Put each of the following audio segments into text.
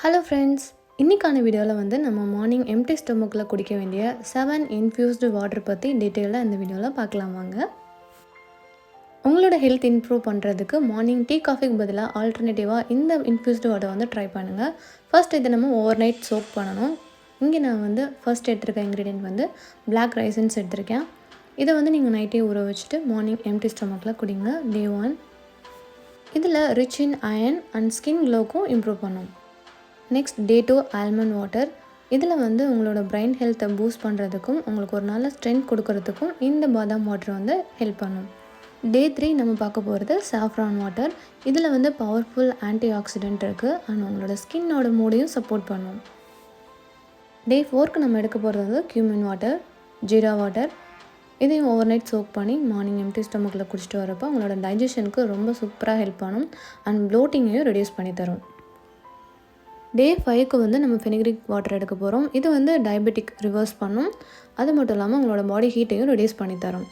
Hello friends, இன்றைக்கான வீடியோவில் வந்து நம்ம மார்னிங் எம்டி ஸ்டொமக்கில் குடிக்க வேண்டிய 7 இன்ஃப்யூஸ்டு வாட்டர் பற்றி டீட்டெயிலாக இந்த வீடியோவில் பார்க்கலாம் வாங்க. உங்களோட ஹெல்த் இம்ப்ரூவ் பண்ணுறதுக்கு மார்னிங் டீ காஃபிக்கு பதிலாக ஆல்டர்னேட்டிவாக இந்த இன்ஃப்யூஸ்டு வாட்டர் வந்து ட்ரை பண்ணுங்கள். ஃபர்ஸ்ட் இதை நம்ம ஓவர் நைட் சோக் பண்ணணும். இங்கே நான் வந்து ஃபர்ஸ்ட் எடுத்துருக்க இன்க்ரீடியன்ட் வந்து பிளாக் ரைசன்ஸ் எடுத்திருக்கேன். இதை வந்து நீங்கள் நைட்டே ஊற வச்சுட்டு மார்னிங் எம்டி ஸ்டொமக்கில் குடிங்க. டே 1 இதில் rich in iron and skin க்ளோக்கும் இம்ப்ரூவ் பண்ணும். Next day 2 almond water. இதில் வந்து உங்களோட பிரெயின் ஹெல்த்தை பூஸ்ட் பண்ணுறதுக்கும் உங்களுக்கு ஒரு நல்ல ஸ்ட்ரென்த் கொடுக்கறதுக்கும் இந்த பாதாம் வாட்டர் வந்து ஹெல்ப் பண்ணும். டே 3 நம்ம பார்க்க போகிறது சாஃப்ரான் வாட்டர். இதில் வந்து பவர்ஃபுல் ஆன்டி ஆக்சிடென்ட் இருக்குது அண்ட் உங்களோட ஸ்கின்னோட மூடையும் சப்போர்ட் பண்ணும். டே 4க்கு நம்ம எடுக்க போகிறது வந்து கியூமின் வாட்டர், ஜீரா வாட்டர். இதையும் ஓவர் நைட் சோக் பண்ணி மார்னிங் எம்டி ஸ்டொமக்கில் குடிச்சிட்டு வரப்போ உங்களோட டைஜஷனுக்கு ரொம்ப சூப்பராக ஹெல்ப் பண்ணும் அண்ட் ப்ளோட்டிங்கையும் ரெடியூஸ் பண்ணி தரும். டே 5க்கு வந்து நம்ம ஃபெனிக்ரிக் வாட்டர் எடுக்க போகிறோம். இது வந்து டயபெட்டிக் ரிவர்ஸ் பண்ணும். அது மட்டும் இல்லாமல் உங்களோட பாடி ஹீட்டையும் ரெடியூஸ் பண்ணி தரும்.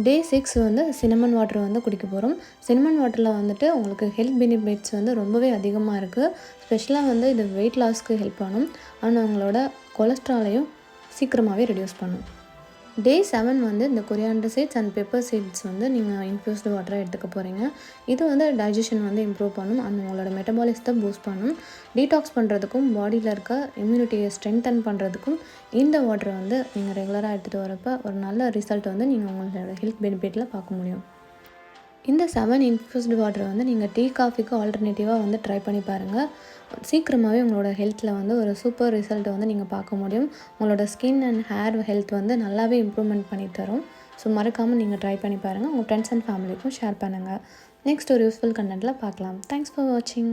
டே 6 வந்து சினமன் வாட்டர் வந்து குடிக்க போகிறோம். சினமன் வாட்டரில் வந்துட்டு உங்களுக்கு ஹெல்த் பெனிஃபிட்ஸ் வந்து ரொம்பவே அதிகமாக இருக்குது. ஸ்பெஷலாக வந்து இது வெயிட் லாஸ்க்கு ஹெல்ப் பண்ணும் அண்ட் உங்களோட கொலஸ்ட்ராலையும் சீக்கிரமாகவே ரெடியூஸ் பண்ணும். டே 7 வந்து இந்த coriander seeds and pepper seeds வந்து நீங்கள் இன்ஃப்யூஸ்டு வாட்டராக எடுத்துக்க போகிறீங்க. இது வந்து டைஜஷன் வந்து இம்ப்ரூவ் பண்ணும் அண்ட் உங்களோட மெட்டபாலிசத்தை பூஸ்ட் பண்ணும். டீடாக்ஸ் பண்ணுறதுக்கும் பாடியில் இருக்க இம்யூனிட்டியை ஸ்ட்ரென்தன் பண்ணுறதுக்கும் இந்த வாட்டரை வந்து நீங்கள் ரெகுலராக எடுத்துகிட்டு வரப்போ ஒரு நல்ல ரிசல்ட் வந்து நீங்கள் உங்களோட ஹெல்த் பெனிஃபிட்டில் பார்க்க முடியும். இந்த 7 இன்ஃப்யூஸ்டு வாட்டரை வந்து நீங்கள் டீ காஃபிக்கு ஆல்டர்னேட்டிவாக வந்து ட்ரை பண்ணி பாருங்கள். சீக்கிரமாகவே உங்களோட ஹெல்த்தில் வந்து ஒரு சூப்பர் ரிசல்ட்டை வந்து நீங்கள் பார்க்க முடியும். உங்களோட ஸ்கின் அண்ட் ஹேர் ஹெல்த் வந்து நல்லாவே இம்ப்ரூவ்மெண்ட் பண்ணி தரும். ஸோ மறக்காமல் நீங்கள் ட்ரை பண்ணி பாருங்கள். உங்கள் ஃப்ரெண்ட்ஸ் அண்ட் ஃபேமிலிக்கும் ஷேர் பண்ணுங்கள். நெக்ஸ்ட் ஒரு யூஸ்ஃபுல் கண்டென்ட்டில் பார்க்கலாம். தேங்க்ஸ் ஃபார் வாட்சிங்.